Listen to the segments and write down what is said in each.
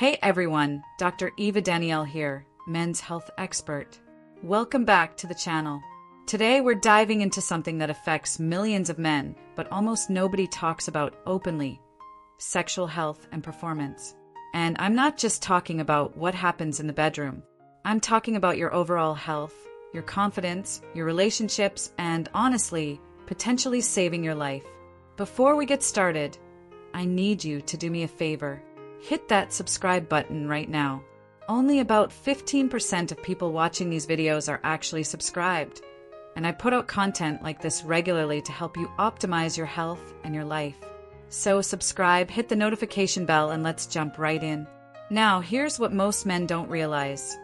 Hey everyone, Dr. Eva Danial here, men's health expert. Welcome back to the channel. Today we're diving into something that affects millions of men, but almost nobody talks about openly: sexual health and performance. And I'm not just talking about what happens in the bedroom. I'm talking about your overall health, your confidence, your relationships, and honestly, potentially saving your life. Before we get started, I need you to do me a favor. Hit that subscribe button right now. Only about 15% of people watching these videos are actually subscribed, and I put out content like this regularly to help you optimize your health and your life. So subscribe, hit the notification bell, and let's jump right in. Now, here's what most men don't realize.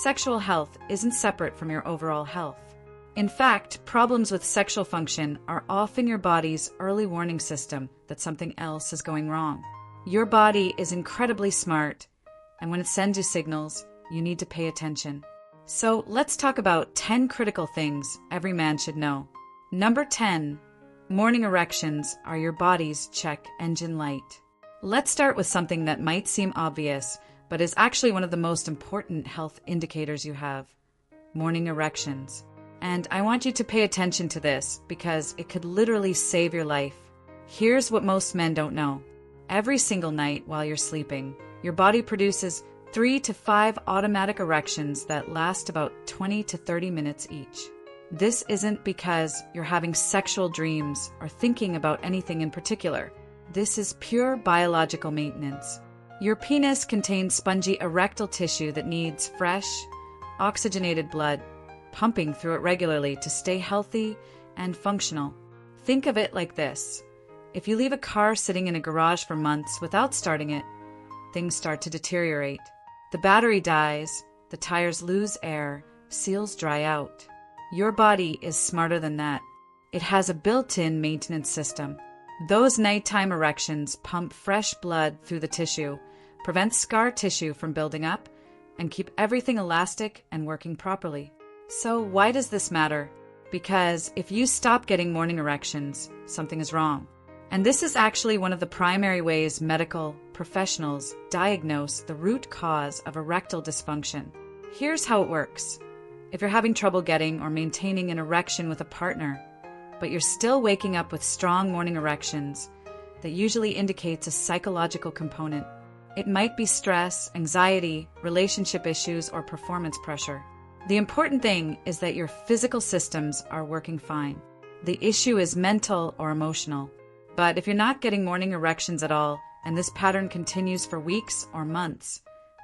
Sexual health isn't separate from your overall health. In fact, problems with sexual function are often your body's early warning system that something else is going wrong. Your body is incredibly smart, and when it sends you signals, you need to pay attention. So let's talk about 10 critical things every man should know. Number 10, morning erections are your body's check engine light. Let's start with something that might seem obvious, but is actually one of the most important health indicators you have: morning erections. And I want you to pay attention to this because it could literally save your life. Here's what most men don't know. Every single night while you're sleeping, your body produces 3 to 5 automatic erections that last about 20 to 30 minutes each. This isn't because you're having sexual dreams or thinking about anything in particular. This is pure biological maintenance. Your penis contains spongy erectile tissue that needs fresh, oxygenated blood pumping through it regularly to stay healthy and functional. Think of it like this. If you leave a car sitting in a garage for months without starting it, things start to deteriorate. The battery dies, the tires lose air, seals dry out. Your body is smarter than that. It has a built-in maintenance system. Those nighttime erections pump fresh blood through the tissue, prevent scar tissue from building up, and keep everything elastic and working properly. So why does this matter? Because if you stop getting morning erections, something is wrong. And this is actually one of the primary ways medical professionals diagnose the root cause of erectile dysfunction. Here's how it works. If you're having trouble getting or maintaining an erection with a partner, but you're still waking up with strong morning erections, that usually indicates a psychological component. It might be stress, anxiety, relationship issues, or performance pressure. The important thing is that your physical systems are working fine. The issue is mental or emotional. But if you're not getting morning erections at all, and this pattern continues for weeks or months,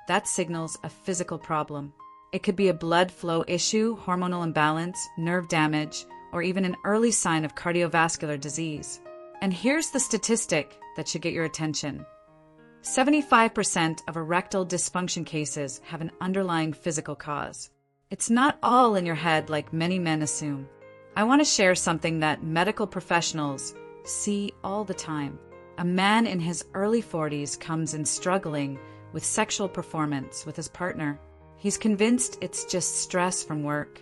that signals a physical problem. It could be a blood flow issue, hormonal imbalance, nerve damage, or even an early sign of cardiovascular disease. And here's the statistic that should get your attention. 75% of erectile dysfunction cases have an underlying physical cause. It's not all in your head like many men assume. I want to share something that medical professionals see all the time. A man in his early 40s comes in struggling with sexual performance with his partner. He's convinced it's just stress from work,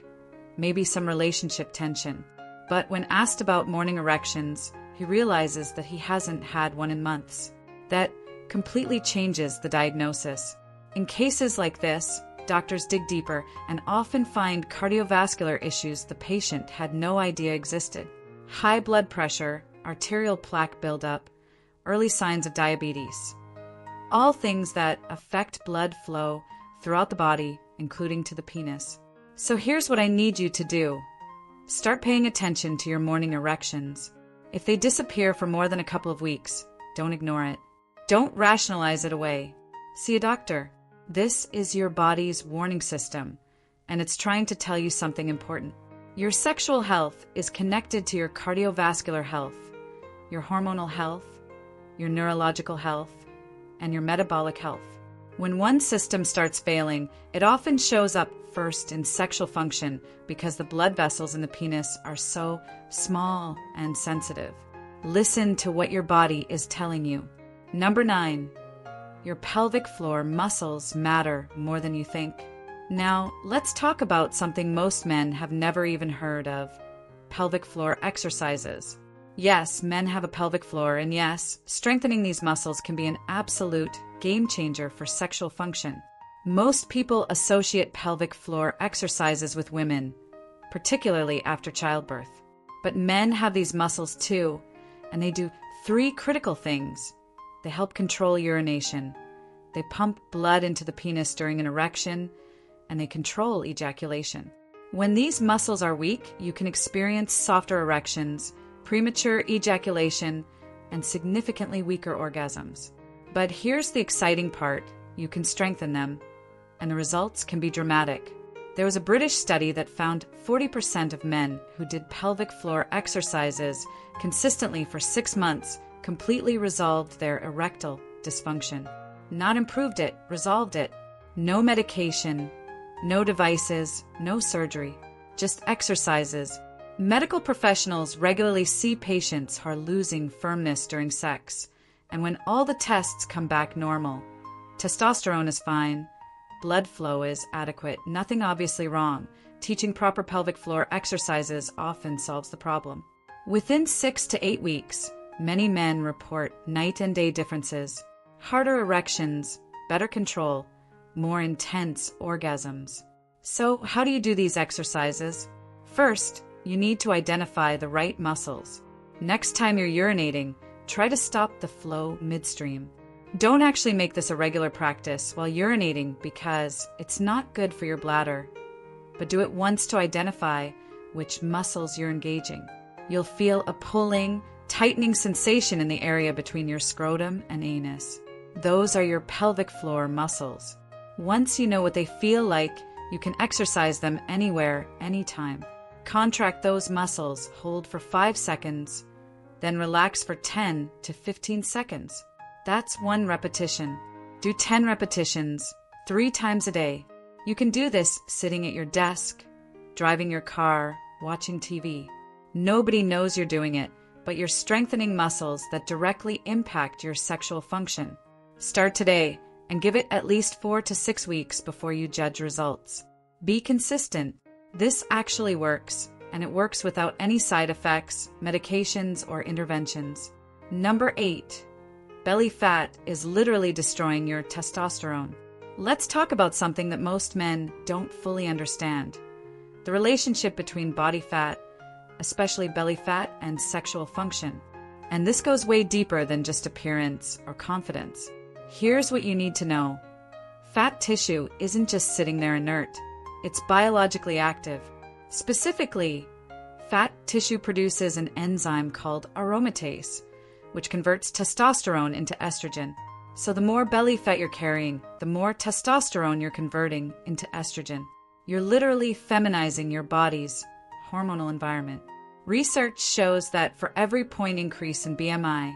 maybe some relationship tension. But when asked about morning erections, he realizes that he hasn't had one in months. That completely changes the diagnosis. In cases like this, doctors dig deeper and often find cardiovascular issues the patient had no idea existed. High blood pressure, arterial plaque buildup, early signs of diabetes. All things that affect blood flow throughout the body, including to the penis. So here's what I need you to do. Start paying attention to your morning erections. If they disappear for more than a couple of weeks, don't ignore it. Don't rationalize it away. See a doctor. This is your body's warning system, and it's trying to tell you something important. Your sexual health is connected to your cardiovascular health, your hormonal health, your neurological health, and your metabolic health. When one system starts failing, it often shows up first in sexual function because the blood vessels in the penis are so small and sensitive. Listen to what your body is telling you. Number 9, your pelvic floor muscles matter more than you think. Now, let's talk about something most men have never even heard of: pelvic floor exercises. Yes, men have a pelvic floor, and yes, strengthening these muscles can be an absolute game changer for sexual function. Most people associate pelvic floor exercises with women, particularly after childbirth. But men have these muscles too, and they do three critical things. They help control urination, they pump blood into the penis during an erection, and they control ejaculation. When these muscles are weak, you can experience softer erections, premature ejaculation, and significantly weaker orgasms. But here's the exciting part: you can strengthen them, and the results can be dramatic. There was a British study that found 40% of men who did pelvic floor exercises consistently for 6 months completely resolved their erectile dysfunction. Not improved it, resolved it. No medication, no devices, no surgery, just exercises. Medical professionals regularly see patients who are losing firmness during sex, and when all the tests come back normal, testosterone is fine, blood flow is adequate, nothing obviously wrong, teaching proper pelvic floor exercises often solves the problem. Within 6 to 8 weeks, many men report night and day differences, harder erections, better control, more intense orgasms. So, how do you do these exercises? First, you need to identify the right muscles. Next time you're urinating, try to stop the flow midstream. Don't actually make this a regular practice while urinating because it's not good for your bladder. But do it once to identify which muscles you're engaging. You'll feel a pulling, tightening sensation in the area between your scrotum and anus. Those are your pelvic floor muscles. Once you know what they feel like, you can exercise them anywhere, anytime. Contract those muscles, hold for 5 seconds, then relax for 10 to 15 seconds. That's 1 repetition. Do 10 repetitions, 3 times a day. You can do this sitting at your desk, driving your car, watching TV. Nobody knows you're doing it, but you're strengthening muscles that directly impact your sexual function. Start today and give it at least 4 to 6 weeks before you judge results. Be consistent. This actually works, and it works without any side effects, medications, or interventions. Number 8. Belly fat is literally destroying your testosterone. Let's talk about something that most men don't fully understand: the relationship between body fat, especially belly fat, and sexual function. And this goes way deeper than just appearance or confidence. Here's what you need to know. Fat tissue isn't just sitting there inert. It's biologically active. Specifically, fat tissue produces an enzyme called aromatase, which converts testosterone into estrogen. So the more belly fat you're carrying, the more testosterone you're converting into estrogen. You're literally feminizing your body's hormonal environment. Research shows that for every point increase in BMI,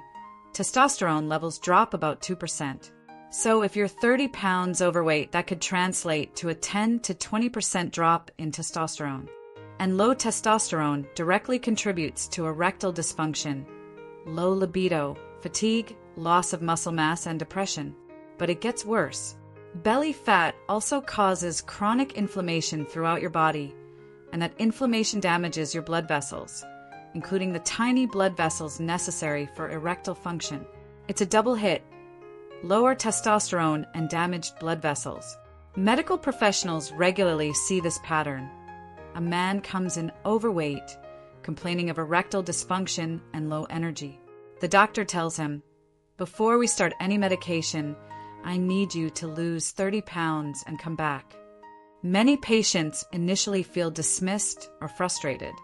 testosterone levels drop about 2%. So if you're 30 pounds overweight, that could translate to a 10 to 20% drop in testosterone. And low testosterone directly contributes to erectile dysfunction, low libido, fatigue, loss of muscle mass, and depression. But it gets worse. Belly fat also causes chronic inflammation throughout your body, and that inflammation damages your blood vessels, including the tiny blood vessels necessary for erectile function. It's a double hit: lower testosterone and damaged blood vessels. Medical professionals regularly see this pattern. A man comes in overweight, complaining of erectile dysfunction and low energy. The doctor tells him, "Before we start any medication, I need you to lose 30 pounds and come back." Many patients initially feel dismissed or frustrated,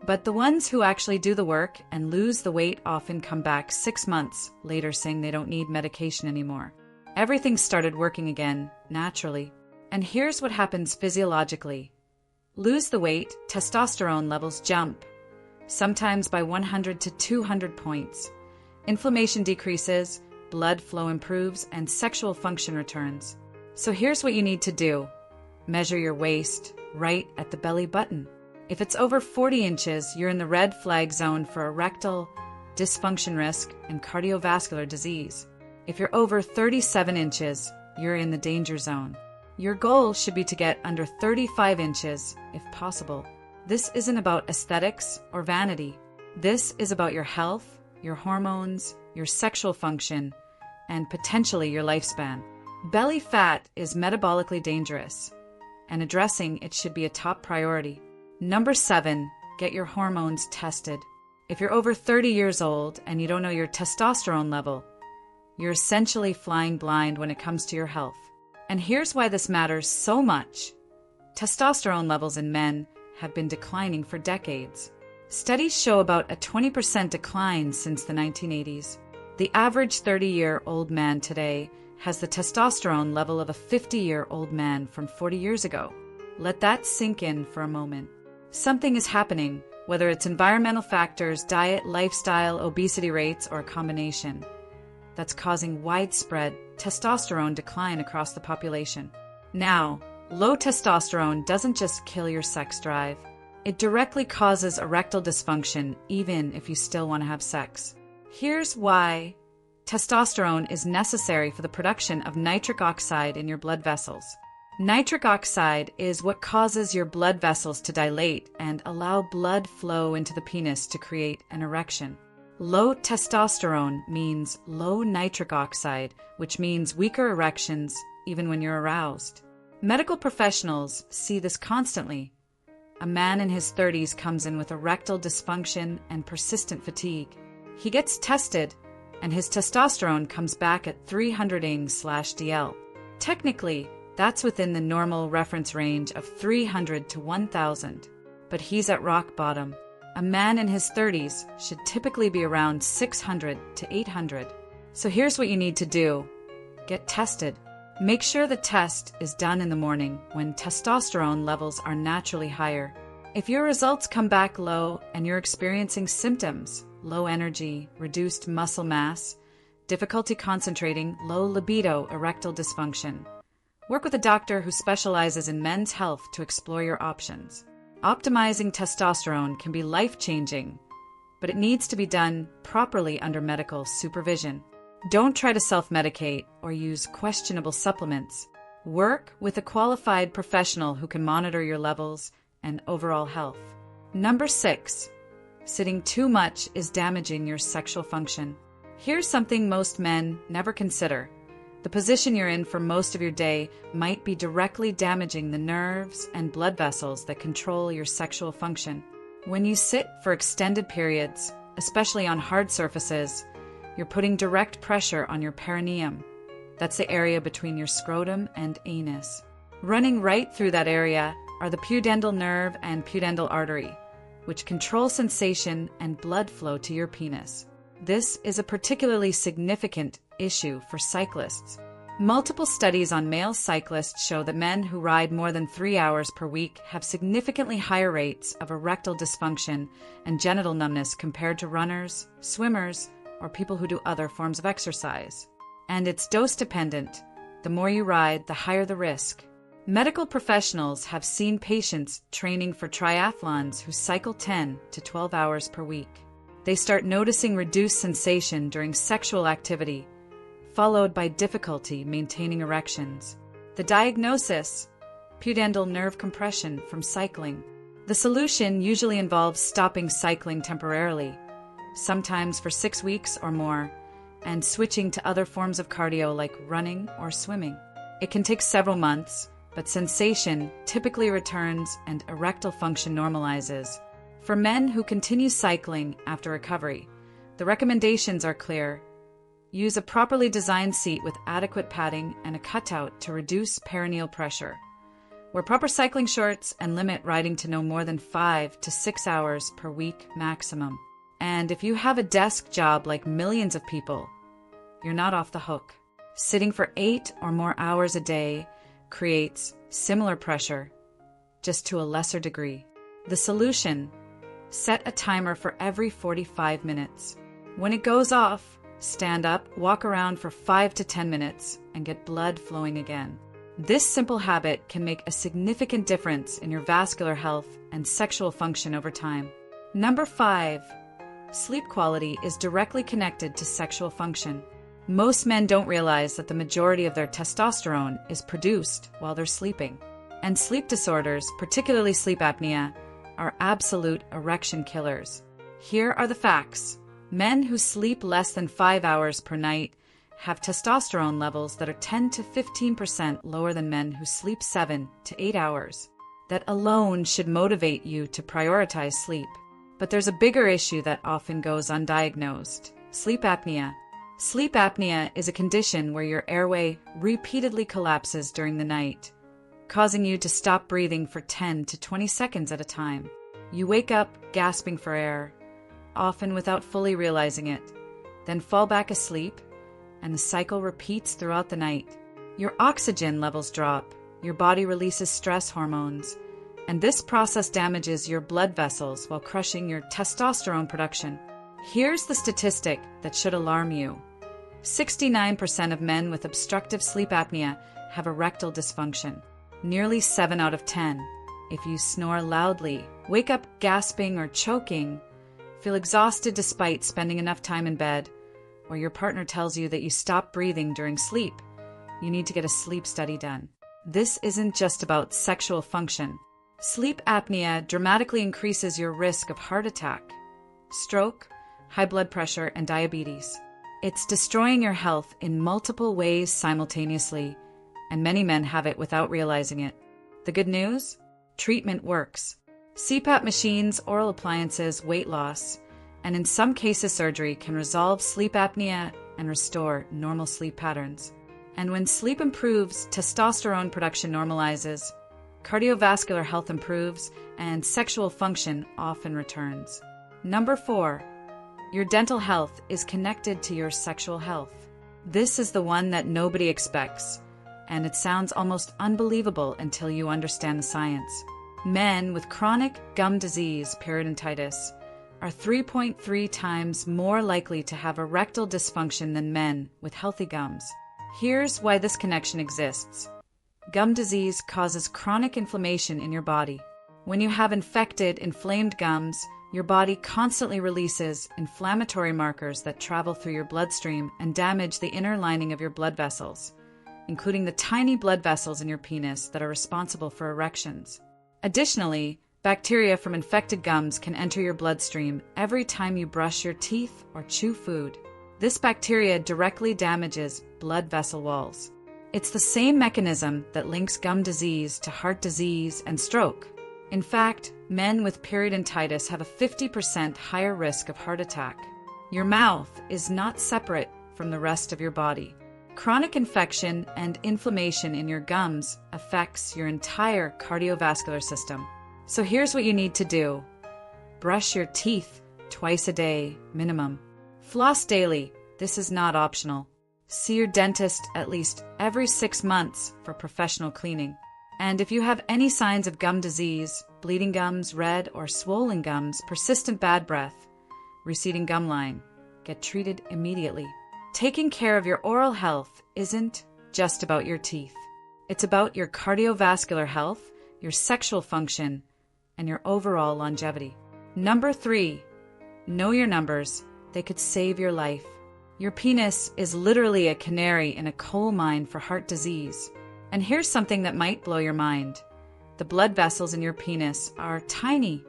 but the ones who actually do the work and lose the weight often come back 6 months later saying they don't need medication anymore. Everything started working again, naturally. And here's what happens physiologically. Lose the weight, testosterone levels jump, sometimes by 100 to 200 points. Inflammation decreases, blood flow improves, and sexual function returns. So here's what you need to do. Measure your waist right at the belly button. If it's over 40 inches, you're in the red flag zone for erectile dysfunction risk and cardiovascular disease. If you're over 37 inches, you're in the danger zone. Your goal should be to get under 35 inches if possible. This isn't about aesthetics or vanity. This is about your health, your hormones, your sexual function, and potentially your lifespan. Belly fat is metabolically dangerous, and addressing it should be a top priority. Number 7, get your hormones tested. If you're over 30 years old and you don't know your testosterone level, you're essentially flying blind when it comes to your health. And here's why this matters so much. Testosterone levels in men have been declining for decades. Studies show about a 20% decline since the 1980s. The average 30-year-old man today has the testosterone level of a 50-year-old man from 40 years ago. Let that sink in for a moment. Something is happening, whether it's environmental factors, diet, lifestyle, obesity rates, or a combination, that's causing widespread testosterone decline across the population. Now, low testosterone doesn't just kill your sex drive. It directly causes erectile dysfunction, even if you still want to have sex. Here's why. Testosterone is necessary for the production of nitric oxide in your blood vessels. Nitric oxide is what causes your blood vessels to dilate and allow blood flow into the penis to create an erection. Low testosterone means low nitric oxide, which means weaker erections even when you're aroused. Medical professionals see this constantly. A man in his 30s comes in with erectile dysfunction and persistent fatigue. He gets tested, and his testosterone comes back at 300 ing/DL. Technically, that's within the normal reference range of 300 to 1,000, but he's at rock bottom. A man in his 30s should typically be around 600 to 800. So here's what you need to do. Get tested. Make sure the test is done in the morning when testosterone levels are naturally higher. If your results come back low and you're experiencing symptoms, low energy, reduced muscle mass, difficulty concentrating, low libido, erectile dysfunction, work with a doctor who specializes in men's health to explore your options. Optimizing testosterone can be life-changing, but it needs to be done properly under medical supervision. Don't try to self-medicate or use questionable supplements. Work with a qualified professional who can monitor your levels and overall health. Number 6, sitting too much is damaging your sexual function. Here's something most men never consider. The position you're in for most of your day might be directly damaging the nerves and blood vessels that control your sexual function. When you sit for extended periods, especially on hard surfaces, you're putting direct pressure on your perineum. That's the area between your scrotum and anus. Running right through that area are the pudendal nerve and pudendal artery, which control sensation and blood flow to your penis. This is a particularly significant issue for cyclists. Multiple studies on male cyclists show that men who ride more than 3 hours per week have significantly higher rates of erectile dysfunction and genital numbness compared to runners, swimmers, or people who do other forms of exercise. And it's dose dependent. The more you ride, the higher the risk. Medical professionals have seen patients training for triathlons who cycle 10 to 12 hours per week. They start noticing reduced sensation during sexual activity, followed by difficulty maintaining erections. The diagnosis: pudendal nerve compression from cycling. The solution usually involves stopping cycling temporarily, sometimes for 6 weeks or more, and switching to other forms of cardio like running or swimming. It can take several months, but sensation typically returns and erectile function normalizes. For men who continue cycling after recovery, the recommendations are clear. Use a properly designed seat with adequate padding and a cutout to reduce perineal pressure. Wear proper cycling shorts and limit riding to no more than 5 to 6 hours per week maximum. And if you have a desk job like millions of people, you're not off the hook. Sitting for 8 or more hours a day creates similar pressure, just to a lesser degree. The solution: set a timer for every 45 minutes. When it goes off, stand up, walk around for 5 to 10 minutes, and get blood flowing again. This simple habit can make a significant difference in your vascular health and sexual function over time. Number 5, sleep quality is directly connected to sexual function. Most men don't realize that the majority of their testosterone is produced while they're sleeping. And sleep disorders, particularly sleep apnea, are absolute erection killers. Here are the facts. Men who sleep less than 5 hours per night have testosterone levels that are 10 to 15% lower than men who sleep 7 to 8 hours. That alone should motivate you to prioritize sleep. But there's a bigger issue that often goes undiagnosed: sleep apnea. Sleep apnea is a condition where your airway repeatedly collapses during the night, causing you to stop breathing for 10 to 20 seconds at a time. You wake up gasping for air, often without fully realizing it, then fall back asleep, and the cycle repeats throughout the night. Your oxygen levels drop, your body releases stress hormones, and this process damages your blood vessels while crushing your testosterone production. Here's the statistic that should alarm you. 69% of men with obstructive sleep apnea have erectile dysfunction. Nearly 7 out of 10. If you snore loudly, wake up gasping or choking, feel exhausted despite spending enough time in bed, or your partner tells you that you stop breathing during sleep, you need to get a sleep study done. This isn't just about sexual function. Sleep apnea dramatically increases your risk of heart attack, stroke, high blood pressure, and diabetes. It's destroying your health in multiple ways simultaneously, and many men have it without realizing it. The good news? Treatment works. CPAP machines, oral appliances, weight loss, and in some cases surgery can resolve sleep apnea and restore normal sleep patterns. And when sleep improves, testosterone production normalizes, cardiovascular health improves, and sexual function often returns. Number 4. Your dental health is connected to your sexual health. This is the one that nobody expects, and it sounds almost unbelievable until you understand the science. Men with chronic gum disease, periodontitis, are 3.3 times more likely to have erectile dysfunction than men with healthy gums. Here's why this connection exists. Gum disease causes chronic inflammation in your body. When you have inflamed gums, your body constantly releases inflammatory markers that travel through your bloodstream and damage the inner lining of your blood vessels, including the tiny blood vessels in your penis that are responsible for erections. Additionally, bacteria from infected gums can enter your bloodstream every time you brush your teeth or chew food. This bacteria directly damages blood vessel walls. It's the same mechanism that links gum disease to heart disease and stroke. In fact, men with periodontitis have a 50% higher risk of heart attack. Your mouth is not separate from the rest of your body. Chronic infection and inflammation in your gums affects your entire cardiovascular system. So here's what you need to do. Brush your teeth twice a day, minimum. Floss daily. This is not optional. See your dentist at least every 6 months for professional cleaning. And if you have any signs of gum disease, bleeding gums, red or swollen gums, persistent bad breath, receding gum line, get treated immediately. Taking care of your oral health isn't just about your teeth. It's about your cardiovascular health, your sexual function, and your overall longevity. Number 3, know your numbers. They could save your life. Your penis is literally a canary in a coal mine for heart disease. And here's something that might blow your mind. The blood vessels in your penis are tiny,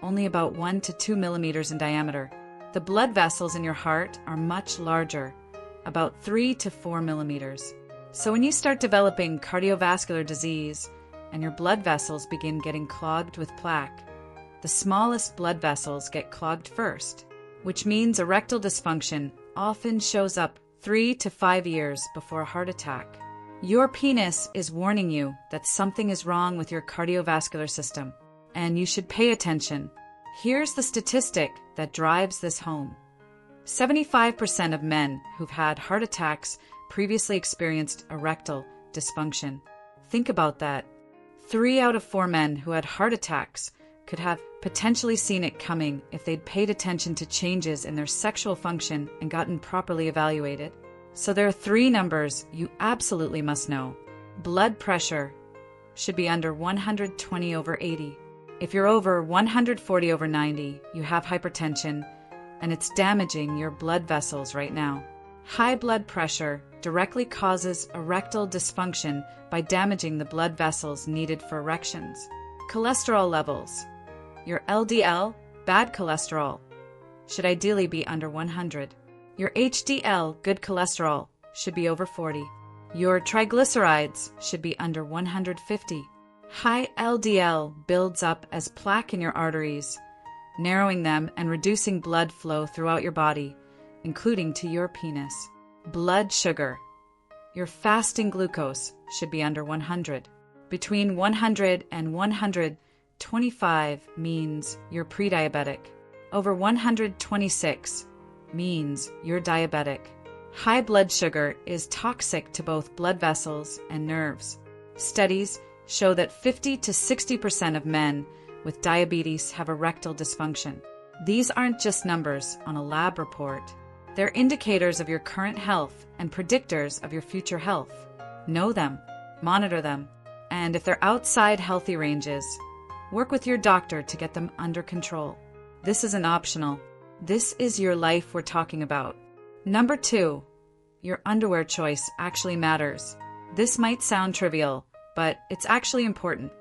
only about 1 to 2 millimeters in diameter. The blood vessels in your heart are much larger, about 3 to 4 millimeters. So when you start developing cardiovascular disease and your blood vessels begin getting clogged with plaque, the smallest blood vessels get clogged first, which means erectile dysfunction often shows up 3 to 5 years before a heart attack. Your penis is warning you that something is wrong with your cardiovascular system, and you should pay attention. Here's the statistic that drives this home. 75% of men who've had heart attacks previously experienced erectile dysfunction. Think about that. 3 out of 4 men who had heart attacks could have potentially seen it coming if they'd paid attention to changes in their sexual function and gotten properly evaluated. So there are 3 numbers you absolutely must know. Blood pressure should be under 120/80. If you're over 140/90, you have hypertension, and it's damaging your blood vessels right now. High blood pressure directly causes erectile dysfunction by damaging the blood vessels needed for erections. Cholesterol levels. Your LDL, bad cholesterol, should ideally be under 100. Your HDL, good cholesterol, should be over 40. Your triglycerides should be under 150. High LDL builds up as plaque in your arteries, narrowing them and reducing blood flow throughout your body, including to your penis. Blood sugar. Your fasting glucose should be under 100. Between 100 and 125 means you're pre-diabetic. Over 126 means you're diabetic. High blood sugar is toxic to both blood vessels and nerves. Studies show that 50 to 60% of men with diabetes have erectile dysfunction. These aren't just numbers on a lab report. They're indicators of your current health and predictors of your future health. Know them, monitor them, and if they're outside healthy ranges, work with your doctor to get them under control. This isn't optional. This is your life we're talking about. Number 2, your underwear choice actually matters. This might sound trivial, but it's actually important.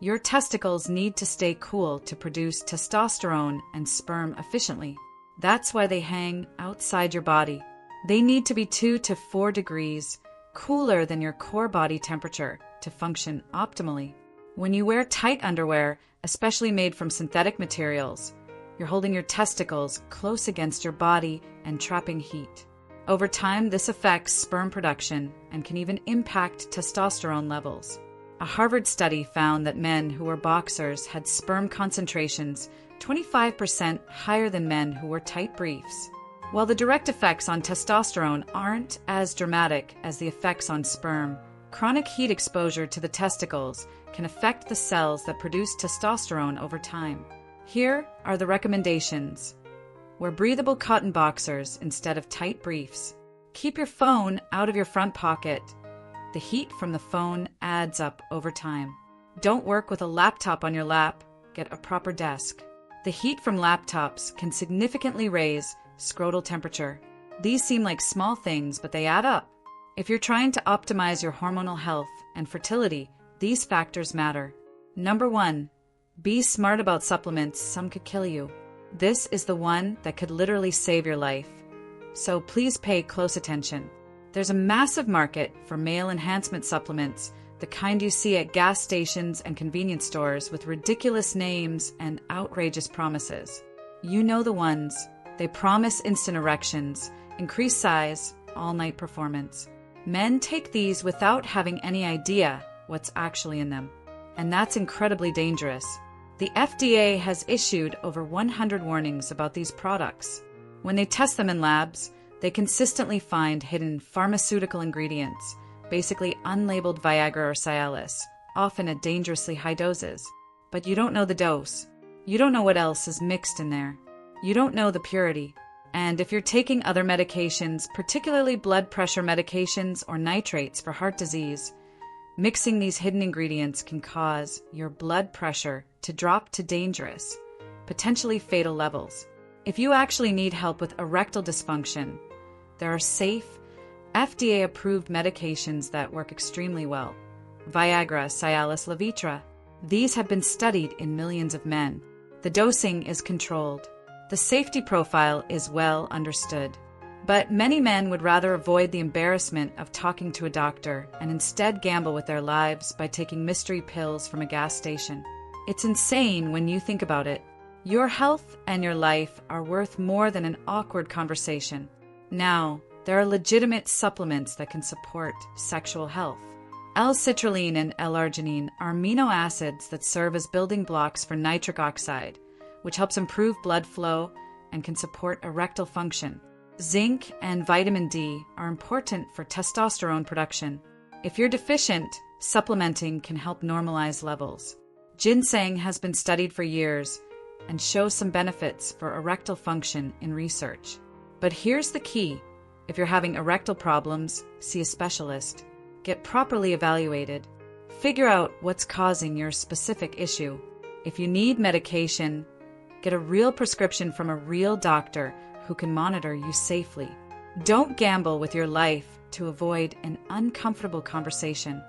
Your testicles need to stay cool to produce testosterone and sperm efficiently. That's why they hang outside your body. They need to be 2 to 4 degrees cooler than your core body temperature to function optimally. When you wear tight underwear, especially made from synthetic materials, you're holding your testicles close against your body and trapping heat. Over time, this affects sperm production and can even impact testosterone levels. A Harvard study found that men who were boxers had sperm concentrations 25% higher than men who wore tight briefs. While the direct effects on testosterone aren't as dramatic as the effects on sperm, chronic heat exposure to the testicles can affect the cells that produce testosterone over time. Here are the recommendations. Wear breathable cotton boxers instead of tight briefs. Keep your phone out of your front pocket. The heat from the phone adds up over time. Don't work with a laptop on your lap. Get a proper desk. The heat from laptops can significantly raise scrotal temperature. These seem like small things, but they add up. If you're trying to optimize your hormonal health and fertility, these factors matter. Number 1, be smart about supplements. Some could kill you. This is the one that could literally save your life. So please pay close attention. There's a massive market for male enhancement supplements, the kind you see at gas stations and convenience stores with ridiculous names and outrageous promises. You know the ones. They promise instant erections, increased size, all-night performance. Men take these without having any idea what's actually in them. And that's incredibly dangerous. The FDA has issued over 100 warnings about these products. When they test them in labs, they consistently find hidden pharmaceutical ingredients, basically unlabeled Viagra or Cialis, often at dangerously high doses. But you don't know the dose. You don't know what else is mixed in there. You don't know the purity. And if you're taking other medications, particularly blood pressure medications or nitrates for heart disease, mixing these hidden ingredients can cause your blood pressure to drop to dangerous, potentially fatal levels. If you actually need help with erectile dysfunction, there are safe, FDA-approved medications that work extremely well. Viagra, Cialis, Levitra. These have been studied in millions of men. The dosing is controlled. The safety profile is well understood. But many men would rather avoid the embarrassment of talking to a doctor and instead gamble with their lives by taking mystery pills from a gas station. It's insane when you think about it. Your health and your life are worth more than an awkward conversation. Now, there are legitimate supplements that can support sexual health. L-citrulline and L-arginine are amino acids that serve as building blocks for nitric oxide, which helps improve blood flow and can support erectile function. Zinc and vitamin D are important for testosterone production. If you're deficient, supplementing can help normalize levels. Ginseng has been studied for years and shows some benefits for erectile function in research. But here's the key. If you're having erectile problems, see a specialist. Get properly evaluated. Figure out what's causing your specific issue. If you need medication, get a real prescription from a real doctor who can monitor you safely. Don't gamble with your life to avoid an uncomfortable conversation.